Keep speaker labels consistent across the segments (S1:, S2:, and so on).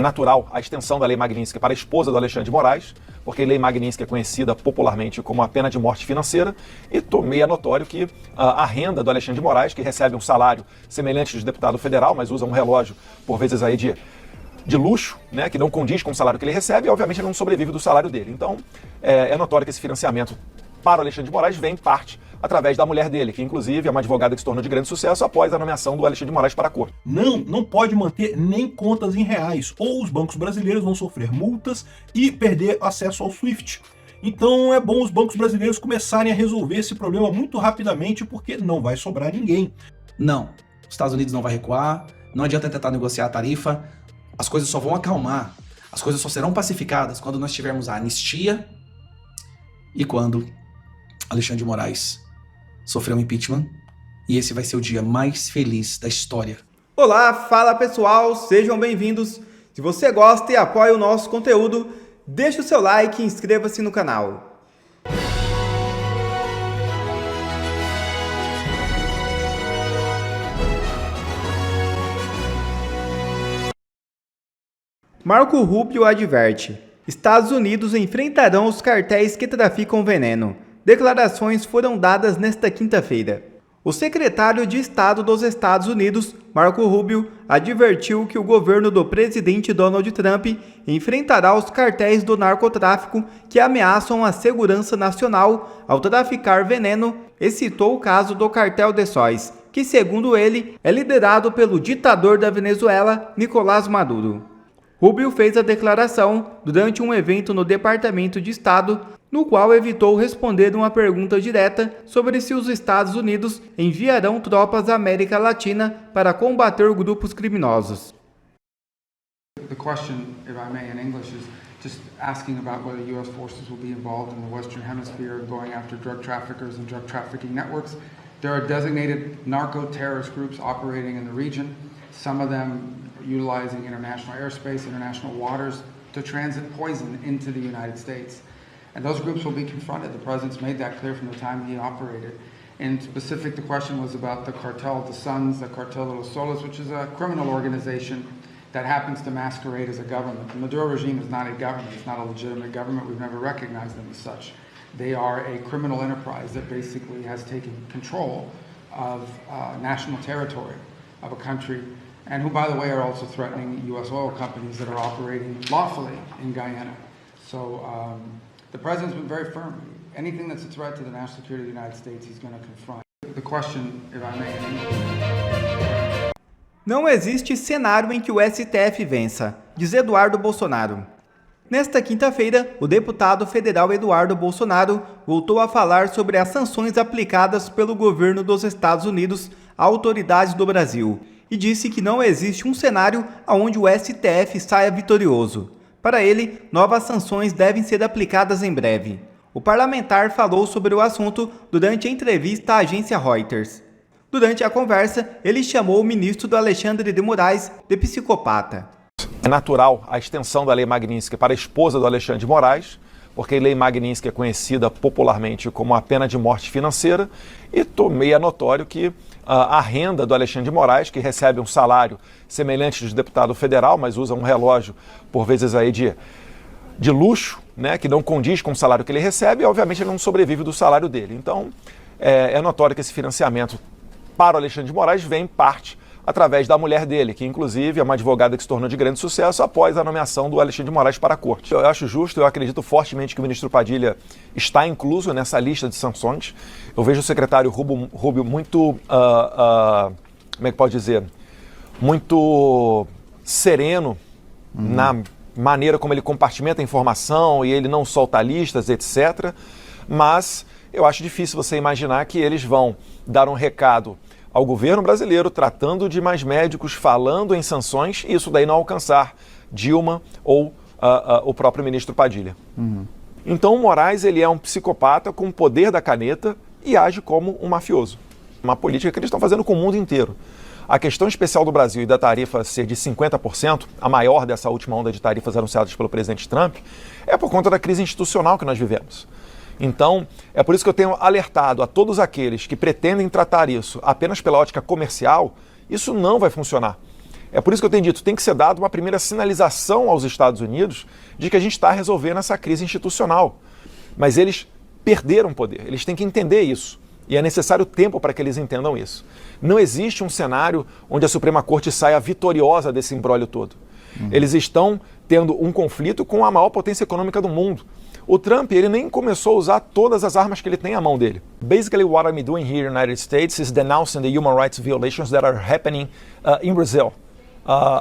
S1: natural a extensão da Lei Magnitsky para a esposa do Alexandre de Moraes, porque a Lei Magnitsky é conhecida popularmente como a pena de morte financeira, e é notório que a renda do Alexandre de Moraes, que recebe um salário semelhante de deputado federal, mas usa um relógio, por vezes, aí de luxo, né, que não condiz com o salário que ele recebe, e obviamente ele não sobrevive do salário dele. Então, é notório que esse financiamento para o Alexandre de Moraes vem, em parte, através da mulher dele, que inclusive é uma advogada que se tornou de grande sucesso após a nomeação do Alexandre de Moraes para a corte.
S2: Não pode manter nem contas em reais, ou os bancos brasileiros vão sofrer multas e perder acesso ao SWIFT. Então é bom os bancos brasileiros começarem a resolver esse problema muito rapidamente, porque não vai sobrar ninguém.
S3: Não, os Estados Unidos não vai recuar, não adianta tentar negociar a tarifa, as coisas só vão acalmar, as coisas só serão pacificadas quando nós tivermos a anistia e quando Alexandre de Moraes sofreu um impeachment, e esse vai ser o dia mais feliz da história.
S4: Olá, fala pessoal, sejam bem-vindos. Se você gosta e apoia o nosso conteúdo, deixa o seu like e inscreva-se no canal. Marco Rubio adverte: Estados Unidos enfrentarão os cartéis que traficam veneno. Declarações foram dadas nesta quinta-feira. O secretário de Estado dos Estados Unidos, Marco Rubio, advertiu que o governo do presidente Donald Trump enfrentará os cartéis do narcotráfico que ameaçam a segurança nacional ao traficar veneno e citou o caso do cartel de Sóis, que, segundo ele, é liderado pelo ditador da Venezuela, Nicolás Maduro. Rubio fez a declaração durante um evento no Departamento de Estado, no qual evitou responder uma pergunta direta sobre se os Estados Unidos enviarão tropas à América Latina para combater grupos criminosos.
S5: The question, if I may, in English is just asking about whether U.S. forces will be involved in the Western Hemisphere going after drug traffickers and drug trafficking networks. There are designated narco-terrorist groups operating in the region, some of them utilizing international airspace, international waters to transit poison into the United States. And those groups will be confronted. The president's made that clear from the time he operated. In specific, the question was about the Cartel de Sons, the Cartel de los Soles, which is a criminal organization that happens to masquerade as a government. The Maduro regime is not a government. It's not a legitimate government. We've never recognized them as such. They are a criminal enterprise that basically has taken control of national territory of a country, and who, by the way, are also threatening U.S. oil companies that are operating lawfully in Guyana. So the president's been very firm. Anything that's a threat to the national security of the United States, he's going to confront. The question, if I may...
S4: Não existe cenário em que o STF vença, diz Eduardo Bolsonaro. Nesta quinta-feira, o deputado federal Eduardo Bolsonaro voltou a falar sobre as sanções aplicadas pelo governo dos Estados Unidos a autoridades do Brasil e disse que não existe um cenário onde o STF saia vitorioso. Para ele, novas sanções devem ser aplicadas em breve. O parlamentar falou sobre o assunto durante a entrevista à agência Reuters. Durante a conversa, ele chamou o ministro do Alexandre de Moraes de psicopata.
S1: É natural a extensão da Lei Magnitsky para a esposa do Alexandre de Moraes, porque a Lei Magnitsky é conhecida popularmente como a pena de morte financeira, e é notório que a renda do Alexandre de Moraes, que recebe um salário semelhante de deputado federal, mas usa um relógio, por vezes, aí de luxo, né, que não condiz com o salário que ele recebe, e obviamente ele não sobrevive do salário dele. Então, é notório que esse financiamento para o Alexandre de Moraes vem, em parte, através da mulher dele, que inclusive é uma advogada que se tornou de grande sucesso após a nomeação do Alexandre de Moraes para a corte. Eu acho justo, eu acredito fortemente que o ministro Padilha está incluso nessa lista de sanções. Eu vejo o secretário Rubio muito, como é que pode dizer, muito sereno na maneira como ele compartimenta a informação e ele não solta listas, etc. Mas eu acho difícil você imaginar que eles vão dar um recado ao governo brasileiro, tratando de mais médicos, falando em sanções, e isso daí não alcançar Dilma ou o próprio ministro Padilha. Então o Moraes, ele é um psicopata com o poder da caneta e age como um mafioso. Uma política que eles estão fazendo com o mundo inteiro. A questão especial do Brasil e da tarifa ser de 50%, a maior dessa última onda de tarifas anunciadas pelo presidente Trump, é por conta da crise institucional que nós vivemos. Então, é por isso que eu tenho alertado a todos aqueles que pretendem tratar isso apenas pela ótica comercial, isso não vai funcionar. É por isso que eu tenho dito, tem que ser dado uma primeira sinalização aos Estados Unidos de que a gente está resolvendo essa crise institucional. Mas eles perderam poder, eles têm que entender isso. E é necessário tempo para que eles entendam isso. Não existe um cenário onde a Suprema Corte saia vitoriosa desse imbróglio todo. Eles estão tendo um conflito com a maior potência econômica do mundo. O Trump, ele nem começou a usar todas as armas que ele tem à mão dele. Basically, what I'm doing here in the United States is denouncing the human rights violations that are happening in Brazil.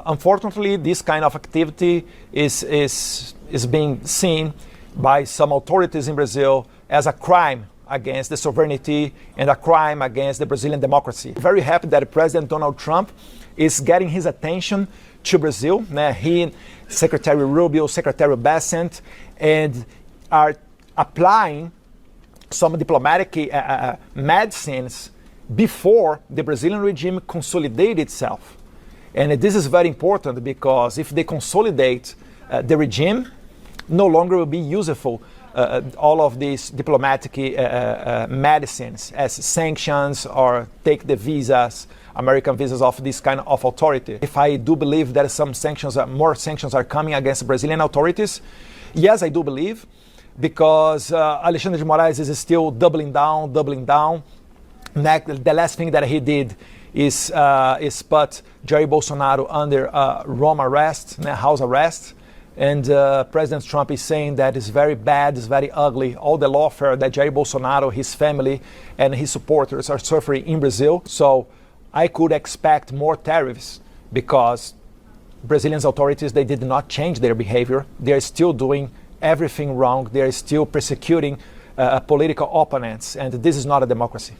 S1: Unfortunately, this kind of activity is being seen by some authorities in Brazil as a crime against the sovereignty and a crime against the Brazilian democracy. Very happy that President Donald Trump is getting his attention to Brazil. He, Secretary Rubio, Secretary Bessent, and are applying some diplomatic medicines before the Brazilian regime consolidated itself. And this is very important because if they consolidate the regime, no longer will be useful all of these diplomatic medicines as sanctions or take the visas, American visas of this kind of authority. If I do believe that some sanctions, more sanctions are coming against Brazilian authorities, yes, I do believe, because Alexandre de Moraes is still doubling down. The last thing that he did is put Jair Bolsonaro under Rome arrest, house arrest. And President Trump is saying that it's very bad, it's very ugly, all the lawfare that Jair Bolsonaro, his family, and his supporters are suffering in Brazil. So I could expect more tariffs because Brazilian authorities, they did not change their behavior. They are still doing everything wrong. They are still persecuting political opponents, and this is not a democracy.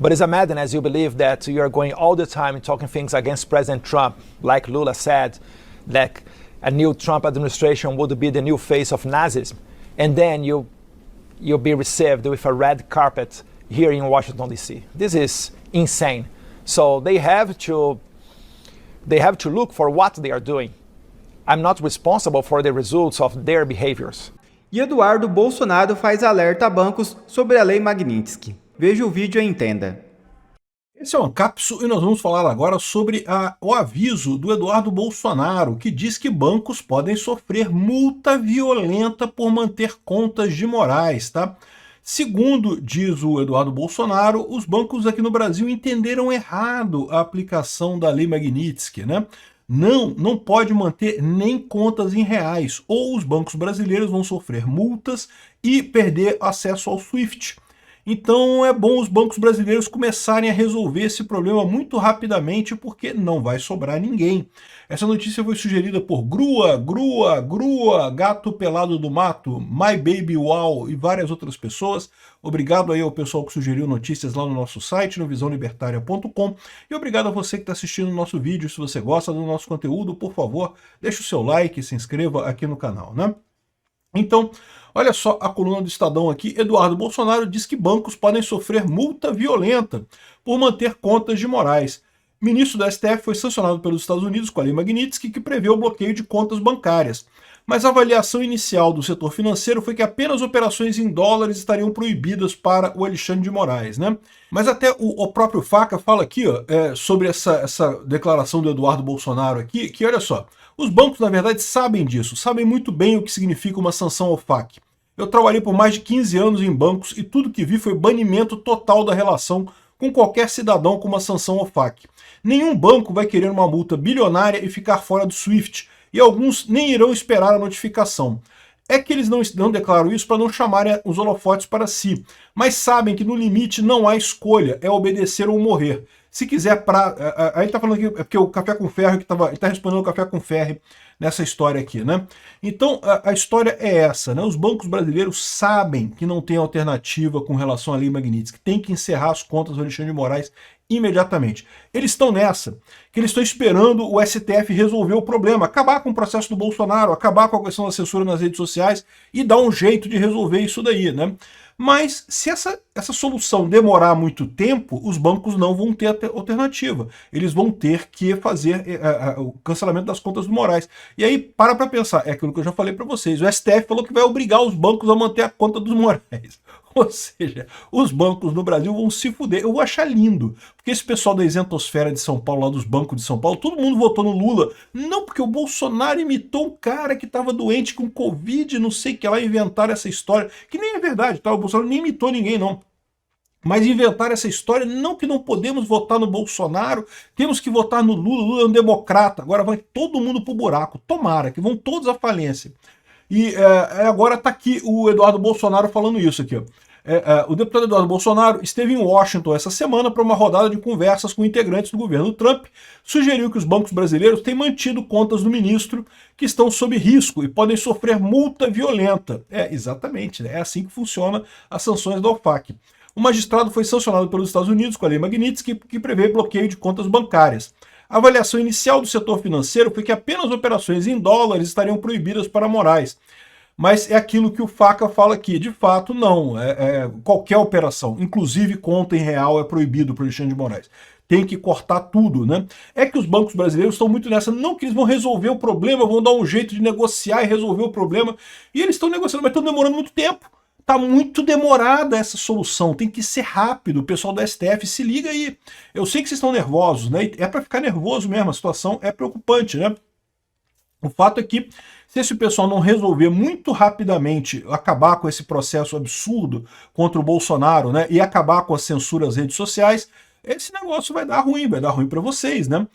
S1: But it's a madness you believe that you are going all the time talking things against President Trump, like Lula said, like a new Trump administration would be the new face of Nazism, and then you'll be received with a red carpet here in Washington, D.C. This is insane. So they have to look for what they are doing. I'm not responsible for the results of their behaviors.
S4: E Eduardo Bolsonaro faz alerta a bancos sobre a Lei Magnitsky. Veja o vídeo e entenda.
S2: Esse é o Ancapso e nós vamos falar agora sobre o aviso do Eduardo Bolsonaro, que diz que bancos podem sofrer multa violenta por manter contas de Moraes, tá? Segundo diz o Eduardo Bolsonaro, os bancos aqui no Brasil entenderam errado a aplicação da Lei Magnitsky, né? Não pode manter nem contas em reais, ou os bancos brasileiros vão sofrer multas e perder acesso ao SWIFT. Então é bom os bancos brasileiros começarem a resolver esse problema muito rapidamente, porque não vai sobrar ninguém. Essa notícia foi sugerida por Grua, Gato Pelado do Mato, My Baby Wow e várias outras pessoas. Obrigado aí ao pessoal que sugeriu notícias lá no nosso site, no visãolibertaria.com. E obrigado a você que está assistindo o nosso vídeo. Se você gosta do nosso conteúdo, por favor, deixe o seu like e se inscreva aqui no canal, né? Então, olha só a coluna do Estadão aqui. Eduardo Bolsonaro diz que bancos podem sofrer multa violenta por manter contas de Moraes. Ministro do STF foi sancionado pelos Estados Unidos com a Lei Magnitsky, que prevê o bloqueio de contas bancárias. Mas a avaliação inicial do setor financeiro foi que apenas operações em dólares estariam proibidas para o Alexandre de Moraes, né? Mas até o próprio Faca fala aqui sobre essa declaração do Eduardo Bolsonaro aqui, que olha só, os bancos na verdade sabem disso, sabem muito bem o que significa uma sanção ao FAQ. Eu trabalhei por mais de 15 anos em bancos e tudo que vi foi banimento total da relação com qualquer cidadão com uma sanção ao FAQ. Nenhum banco vai querer uma multa bilionária e ficar fora do SWIFT, e alguns nem irão esperar a notificação. É que eles não declaram isso para não chamarem os holofotes para si, mas sabem que no limite não há escolha, é obedecer ou morrer. Se quiser, aí tá falando aqui, é porque o Café com Ferro, ele tá respondendo o Café com Ferro nessa história aqui, né? Então, a história é essa, né? Os bancos brasileiros sabem que não tem alternativa com relação à Lei Magnitsky, tem que encerrar as contas do Alexandre de Moraes imediatamente. Eles estão nessa, que eles estão esperando o STF resolver o problema, acabar com o processo do Bolsonaro, acabar com a questão da censura nas redes sociais e dar um jeito de resolver isso daí, né? Mas se essa solução demorar muito tempo, os bancos não vão ter alternativa. Eles vão ter que fazer o cancelamento das contas do Moraes. E aí, para pensar, é aquilo que eu já falei para vocês, o STF falou que vai obrigar os bancos a manter a conta dos Moraes. Ou seja, os bancos no Brasil vão se fuder. Eu vou achar lindo, porque esse pessoal da isentosfera de São Paulo, lá dos bancos de São Paulo, todo mundo votou no Lula. Não porque o Bolsonaro imitou um cara que estava doente com Covid, não sei o que lá, inventaram essa história, que nem é verdade, tá? O Bolsonaro nem imitou ninguém, não. Mas inventaram essa história, não que não podemos votar no Bolsonaro, temos que votar no Lula, Lula é um democrata, agora vai todo mundo pro buraco, tomara, que vão todos à falência. E agora está aqui o Eduardo Bolsonaro falando isso aqui. Ó. O deputado Eduardo Bolsonaro esteve em Washington essa semana para uma rodada de conversas com integrantes do governo Trump, sugeriu que os bancos brasileiros têm mantido contas do ministro que estão sob risco e podem sofrer multa violenta. Exatamente, né? É assim que funciona as sanções da OFAC. O magistrado foi sancionado pelos Estados Unidos com a lei Magnitsky, que prevê bloqueio de contas bancárias. A avaliação inicial do setor financeiro foi que apenas operações em dólares estariam proibidas para Moraes. Mas é aquilo que o Faca fala aqui. De fato, não. Qualquer operação, inclusive conta em real, é proibido para Alexandre de Moraes. Tem que cortar tudo, né? É que os bancos brasileiros estão muito nessa, não que eles vão resolver o problema, vão dar um jeito de negociar e resolver o problema. E eles estão negociando, mas estão demorando muito tempo. Tá muito demorada essa solução, tem que ser rápido. O pessoal do STF, se liga aí. Eu sei que vocês estão nervosos, né? É para ficar nervoso mesmo, a situação é preocupante, né? O fato é que, se esse pessoal não resolver muito rapidamente acabar com esse processo absurdo contra o Bolsonaro, né? E acabar com a censura às redes sociais, esse negócio vai dar ruim para vocês, né?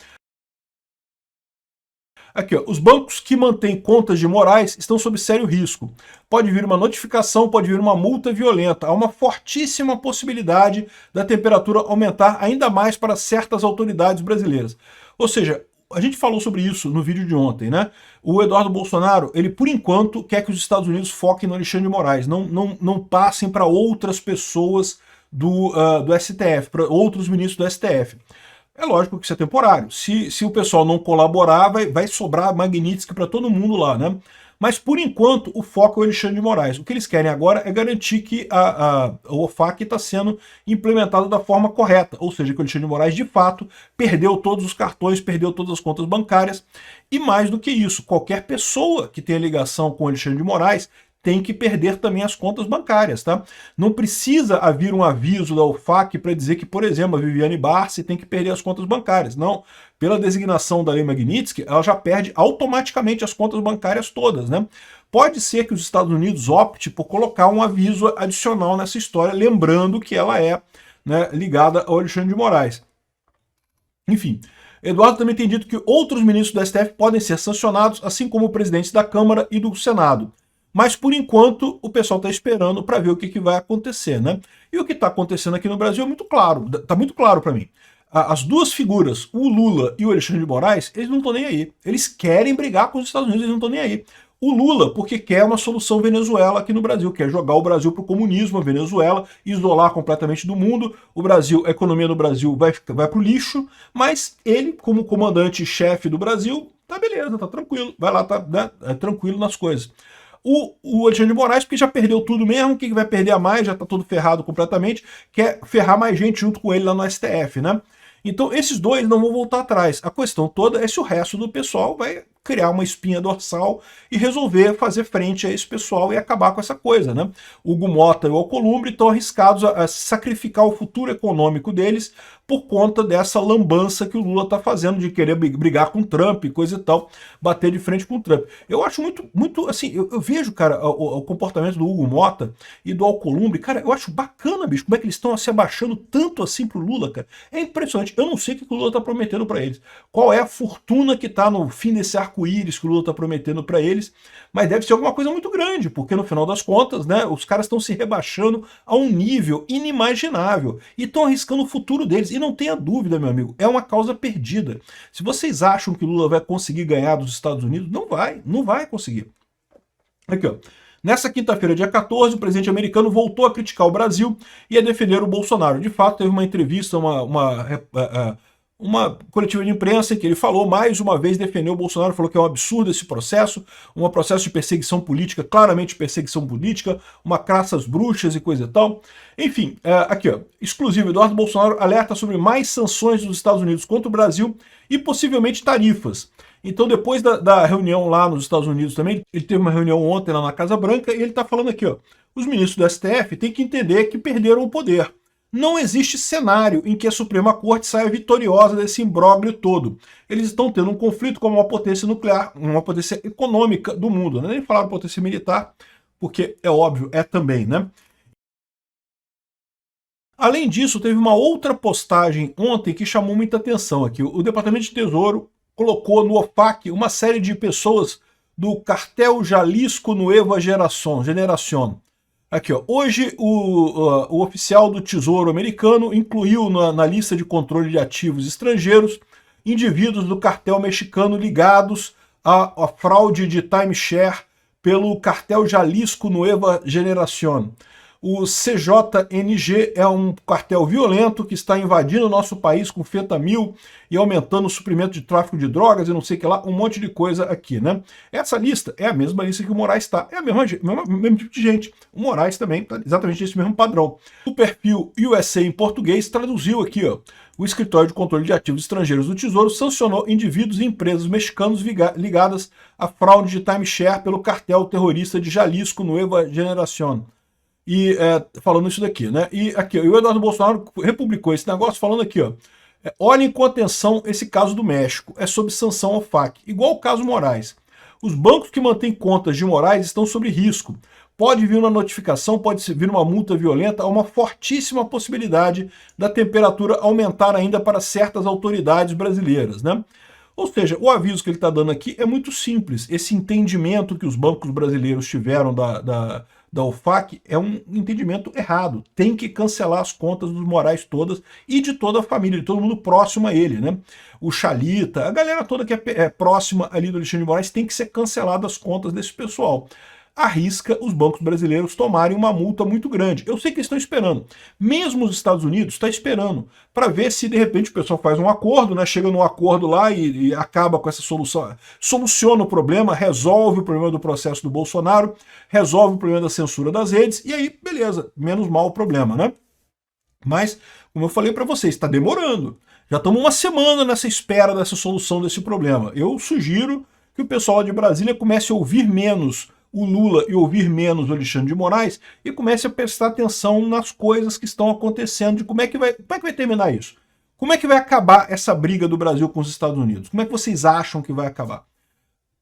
S2: Aqui, ó, os bancos que mantêm contas de Moraes estão sob sério risco. Pode vir uma notificação, pode vir uma multa violenta. Há uma fortíssima possibilidade da temperatura aumentar ainda mais para certas autoridades brasileiras. Ou seja, a gente falou sobre isso no vídeo de ontem, né? O Eduardo Bolsonaro, ele por enquanto quer que os Estados Unidos foquem no Alexandre de Moraes, não passem para outras pessoas do STF, para outros ministros do STF. É lógico que isso é temporário. Se o pessoal não colaborar, vai sobrar Magnitsky para todo mundo lá, né? Mas, por enquanto, o foco é o Alexandre de Moraes. O que eles querem agora é garantir que a OFAC está sendo implementada da forma correta. Ou seja, que o Alexandre de Moraes, de fato, perdeu todos os cartões, perdeu todas as contas bancárias. E mais do que isso, qualquer pessoa que tenha ligação com o Alexandre de Moraes tem que perder também as contas bancárias, tá? Não precisa haver um aviso da OFAC para dizer que, por exemplo, a Viviane Barsi tem que perder as contas bancárias. Não. Pela designação da lei Magnitsky, ela já perde automaticamente as contas bancárias todas, né? Pode ser que os Estados Unidos opte por colocar um aviso adicional nessa história, lembrando que ela é, né, ligada ao Alexandre de Moraes. Enfim, Eduardo também tem dito que outros ministros do STF podem ser sancionados, assim como o presidente da Câmara e do Senado. Mas, por enquanto, o pessoal está esperando para ver o que vai acontecer, né? E o que está acontecendo aqui no Brasil é muito claro, está muito claro para mim. As duas figuras, o Lula e o Alexandre de Moraes, eles não estão nem aí. Eles querem brigar com os Estados Unidos, eles não estão nem aí. O Lula, porque quer uma solução Venezuela aqui no Brasil, quer jogar o Brasil para o comunismo, a Venezuela, isolar completamente do mundo. O Brasil, a economia do Brasil vai para o lixo, mas ele, como comandante-chefe do Brasil, tá beleza, tá tranquilo, vai lá, tá, né, tranquilo nas coisas. O Alexandre de Moraes, porque já perdeu tudo mesmo, o que vai perder a mais, já tá todo ferrado completamente, quer ferrar mais gente junto com ele lá no STF, né? Então esses dois não vão voltar atrás. A questão toda é se o resto do pessoal vai criar uma espinha dorsal e resolver fazer frente a esse pessoal e acabar com essa coisa, né? O Hugo Mota e o Alcolumbre estão arriscados a sacrificar o futuro econômico deles por conta dessa lambança que o Lula está fazendo de querer brigar com o Trump e coisa e tal, bater de frente com o Trump. Eu acho muito assim, eu vejo, cara, o comportamento do Hugo Mota e do Alcolumbre, cara, eu acho bacana, bicho, como é que eles estão se abaixando tanto assim pro Lula, cara. É impressionante. Eu não sei o que o Lula está prometendo para eles. Qual é a fortuna que está no fim desse arco-íris que o Lula está prometendo para eles, mas deve ser alguma coisa muito grande, porque no final das contas, né, os caras estão se rebaixando a um nível inimaginável e estão arriscando o futuro deles. E não tenha dúvida, meu amigo, é uma causa perdida. Se vocês acham que o Lula vai conseguir ganhar dos Estados Unidos, não vai conseguir. Aqui, ó. Nessa quinta-feira, dia 14, o presidente americano voltou a criticar o Brasil e a defender o Bolsonaro. De fato, teve uma entrevista, uma coletiva de imprensa em que ele falou, mais uma vez defendeu o Bolsonaro, falou que é um absurdo esse processo, um processo de perseguição política, claramente perseguição política, uma caça às bruxas e coisa e tal. Enfim, aqui ó, exclusivo, Eduardo Bolsonaro alerta sobre mais sanções dos Estados Unidos contra o Brasil e possivelmente tarifas. Então, depois da reunião lá nos Estados Unidos também, ele teve uma reunião ontem lá na Casa Branca e ele está falando aqui, ó, os ministros do STF têm que entender que perderam o poder. Não existe cenário em que a Suprema Corte saia vitoriosa desse imbróglio todo. Eles estão tendo um conflito com uma potência nuclear, uma potência econômica do mundo. Nem falaram potência militar, porque é óbvio, é também, né? Além disso, teve uma outra postagem ontem que chamou muita atenção aqui. O Departamento de Tesouro colocou no OFAC uma série de pessoas do cartel Jalisco Nueva Generación. Aqui, ó. Hoje o oficial do Tesouro americano incluiu na lista de controle de ativos estrangeiros indivíduos do cartel mexicano ligados à fraude de timeshare pelo cartel Jalisco Nueva Generación. O CJNG é um cartel violento que está invadindo o nosso país com fentanil e aumentando o suprimento de tráfico de drogas e não sei o que lá, um monte de coisa aqui, né? Essa lista é a mesma lista que o Moraes está, é o mesmo tipo de gente. O Moraes também está exatamente esse mesmo padrão. O perfil USA em português traduziu aqui, ó. O Escritório de Controle de Ativos Estrangeiros do Tesouro sancionou indivíduos e empresas mexicanos ligadas à fraude de timeshare pelo cartel terrorista de Jalisco Nueva Generación. E falando isso daqui, né? E aqui, o Eduardo Bolsonaro republicou esse negócio falando aqui, ó. Olhem com atenção esse caso do México, é sob sanção ao FAC, igual o caso Moraes. Os bancos que mantêm contas de Moraes estão sob risco. Pode vir uma notificação, pode vir uma multa violenta, há uma fortíssima possibilidade da temperatura aumentar ainda para certas autoridades brasileiras, né? Ou seja, o aviso que ele está dando aqui é muito simples. Esse entendimento que os bancos brasileiros tiveram da OFAC é um entendimento errado. Tem que cancelar as contas dos Moraes todas e de toda a família, de todo mundo próximo a ele, né? O Chalita, a galera toda que é próxima ali do Alexandre de Moraes, tem que ser cancelada as contas desse pessoal. Arrisca os bancos brasileiros tomarem uma multa muito grande. Eu sei que eles estão esperando. Mesmo os Estados Unidos está esperando para ver se de repente o pessoal faz um acordo, né? Chega num acordo lá e acaba com essa solução, soluciona o problema, resolve o problema do processo do Bolsonaro, resolve o problema da censura das redes e aí, beleza, menos mal o problema, né? Mas, como eu falei para vocês, está demorando. Já estamos uma semana nessa espera dessa solução desse problema. Eu sugiro que o pessoal de Brasília comece a ouvir menos o Lula e ouvir menos o Alexandre de Moraes e comece a prestar atenção nas coisas que estão acontecendo, de como é que vai terminar isso? Como é que vai acabar essa briga do Brasil com os Estados Unidos? Como é que vocês acham que vai acabar?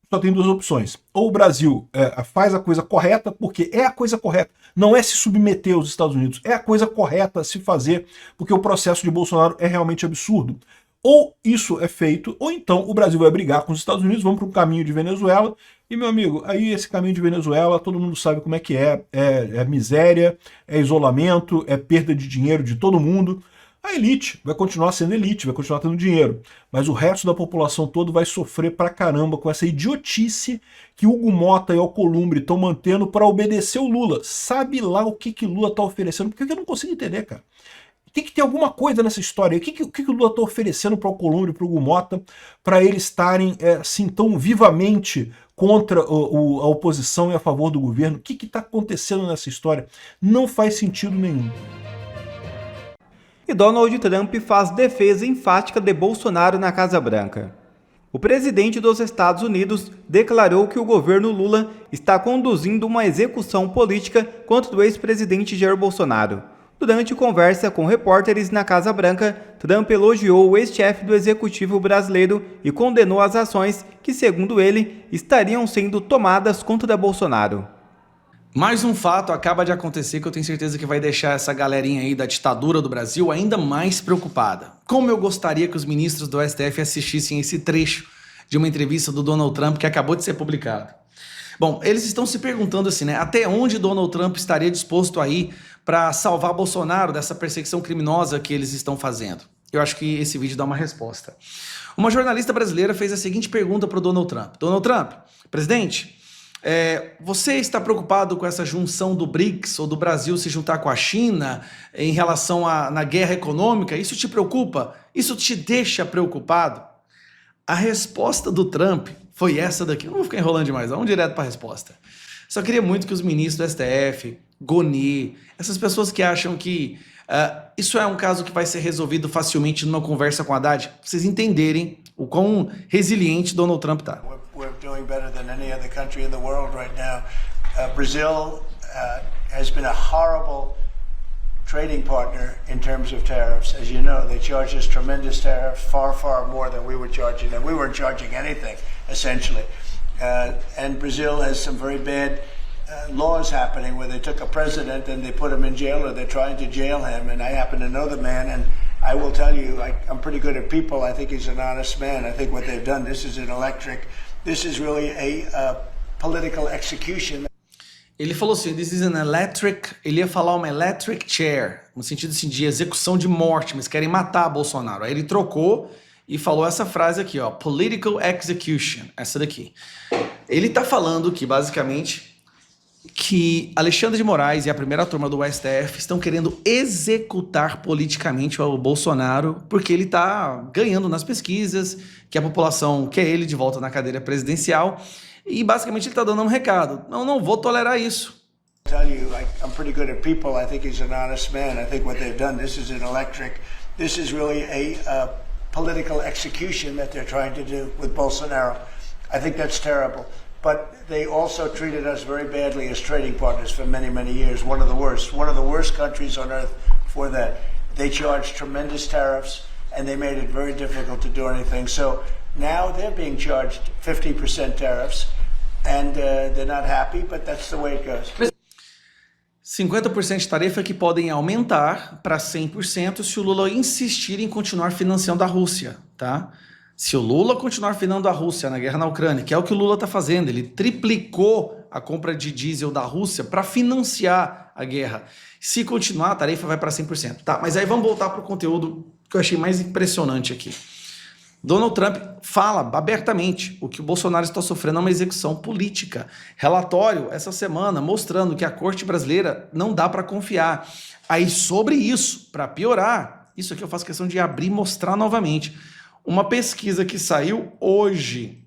S2: Só tem duas opções. Ou o Brasil faz a coisa correta, porque é a coisa correta, não é se submeter aos Estados Unidos, é a coisa correta a se fazer, porque o processo de Bolsonaro é realmente absurdo. Ou isso é feito, ou então o Brasil vai brigar com os Estados Unidos, vamos para um caminho de Venezuela. E, meu amigo, aí esse caminho de Venezuela, todo mundo sabe como é que é miséria, é isolamento, é perda de dinheiro de todo mundo. A elite vai continuar sendo elite, vai continuar tendo dinheiro, mas o resto da população todo vai sofrer pra caramba com essa idiotice que Hugo Mota e Alcolumbre estão mantendo para obedecer o Lula. Sabe lá o que Lula tá oferecendo? Porque eu não consigo entender, cara. Tem que ter alguma coisa nessa história. O que o Lula está oferecendo para o Alcolumbre e para o Hugo Mota para eles estarem assim tão vivamente contra a oposição e a favor do governo? O que está acontecendo nessa história? Não faz sentido nenhum.
S4: E Donald Trump faz defesa enfática de Bolsonaro na Casa Branca. O presidente dos Estados Unidos declarou que o governo Lula está conduzindo uma execução política contra o ex-presidente Jair Bolsonaro. Durante conversa com repórteres na Casa Branca, Trump elogiou o ex-chefe do executivo brasileiro e condenou as ações que, segundo ele, estariam sendo tomadas contra Bolsonaro.
S3: Mais um fato acaba de acontecer que eu tenho certeza que vai deixar essa galerinha aí da ditadura do Brasil ainda mais preocupada. Como eu gostaria que os ministros do STF assistissem esse trecho de uma entrevista do Donald Trump que acabou de ser publicado. Bom, eles estão se perguntando assim, né? Até onde Donald Trump estaria disposto a ir para salvar Bolsonaro dessa perseguição criminosa que eles estão fazendo? Eu acho que esse vídeo dá uma resposta. Uma jornalista brasileira fez a seguinte pergunta para o Donald Trump. Donald Trump, presidente, você está preocupado com essa junção do BRICS ou do Brasil se juntar com a China em relação na guerra econômica? Isso te preocupa? Isso te deixa preocupado? A resposta do Trump foi essa daqui. Eu não vou ficar enrolando demais, vamos direto para a resposta. Só queria muito que os ministros do STF, Gonê, essas pessoas que acham que isso é um caso que vai ser resolvido facilmente numa conversa com Haddad, pra vocês entenderem o quão resiliente Donald Trump tá.
S6: We're doing better than any other country in the world right now. Brazil has been a horrible trading partner in terms of tariffs. As you know, they charge us tremendous tariffs, far, far more than we were charging them. We weren't charging anything, essentially. And Brazil has some very bad laws happening where they took a president and they put him in jail, or they're trying to jail him. And I happen to know the man, and I will tell you, I'm pretty good at people. I think he's an honest man. I think what they've done, this is an electric, this is really a political execution.
S3: Ele falou assim, this is an electric, ele ia falar uma electric chair, no sentido assim, de execução de morte, mas querem matar Bolsonaro. Aí ele trocou e falou essa frase aqui, ó, political execution, essa daqui. Ele tá falando que, basicamente, que Alexandre de Moraes e a primeira turma do STF estão querendo executar politicamente o Bolsonaro, porque ele tá ganhando nas pesquisas, que a população quer ele de volta na cadeira presidencial, e basicamente ele está dando um recado. Não vou tolerar isso.
S6: Tell you, I'm pretty good at people. I think he's an honest man. I think what they've done, this is an electric, this is really a political execution that they're trying to do with Bolsonaro. I think that's terrible. But they also treated us very badly as trading partners for many, many years. One of the worst countries on earth for that. They charged tremendous tariffs, and they made it very difficult to do anything. So now they're being charged 50% tariffs, and they're not happy, but that's the way it goes.
S3: 50% de tarifa que podem aumentar para 100% se o Lula insistir em continuar financiando a Rússia, tá? Se o Lula continuar financiando a Rússia na guerra na Ucrânia, que é o que o Lula está fazendo, ele triplicou a compra de diesel da Rússia para financiar a guerra. Se continuar, a tarifa vai para 100%. Tá, mas aí vamos voltar para o conteúdo que eu achei mais impressionante aqui. Donald Trump fala abertamente o que o Bolsonaro está sofrendo é uma execução política. Relatório essa semana mostrando que a corte brasileira não dá para confiar. Aí sobre isso, para piorar, isso aqui eu faço questão de abrir e mostrar novamente. Uma pesquisa que saiu hoje,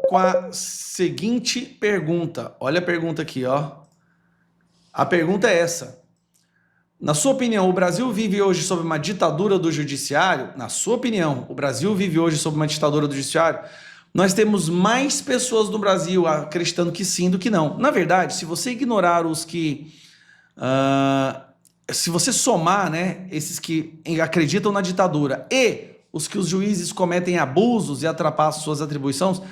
S3: com a seguinte pergunta. Olha a pergunta aqui, ó. A pergunta é essa. Na sua opinião, o Brasil vive hoje sob uma ditadura do judiciário? Na sua opinião, o Brasil vive hoje sob uma ditadura do judiciário? Nós temos mais pessoas no Brasil acreditando que sim do que não. Na verdade, se você ignorar os que... se você somar, né, esses que acreditam na ditadura e os que os juízes cometem abusos e atrapassam suas atribuições são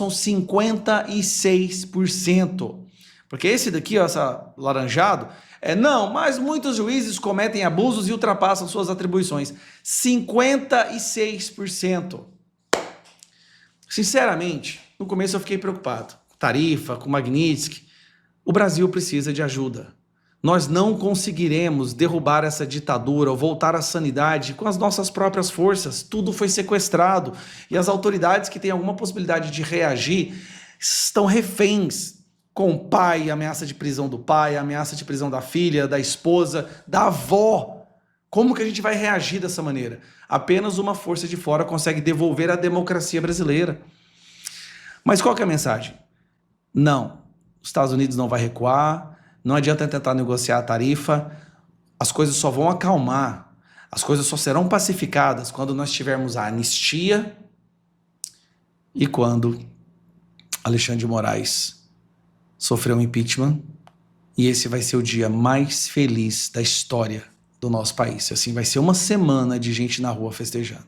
S3: 56%. Porque esse daqui, ó, essa laranjado... não, mas muitos juízes cometem abusos e ultrapassam suas atribuições. 56%. Sinceramente, no começo eu fiquei preocupado. Tarifa, com Magnitsky. O Brasil precisa de ajuda. Nós não conseguiremos derrubar essa ditadura ou voltar à sanidade com as nossas próprias forças. Tudo foi sequestrado. E as autoridades que têm alguma possibilidade de reagir estão reféns com o pai, ameaça de prisão do pai, ameaça de prisão da filha, da esposa, da avó. Como que a gente vai reagir dessa maneira? Apenas uma força de fora consegue devolver a democracia brasileira. Mas qual que é a mensagem? Não, os Estados Unidos não vai recuar, não adianta tentar negociar a tarifa, as coisas só vão acalmar, as coisas só serão pacificadas quando nós tivermos a anistia e quando Alexandre de Moraes sofreu um impeachment, e esse vai ser o dia mais feliz da história do nosso país. Assim, vai ser uma semana de gente na rua festejando.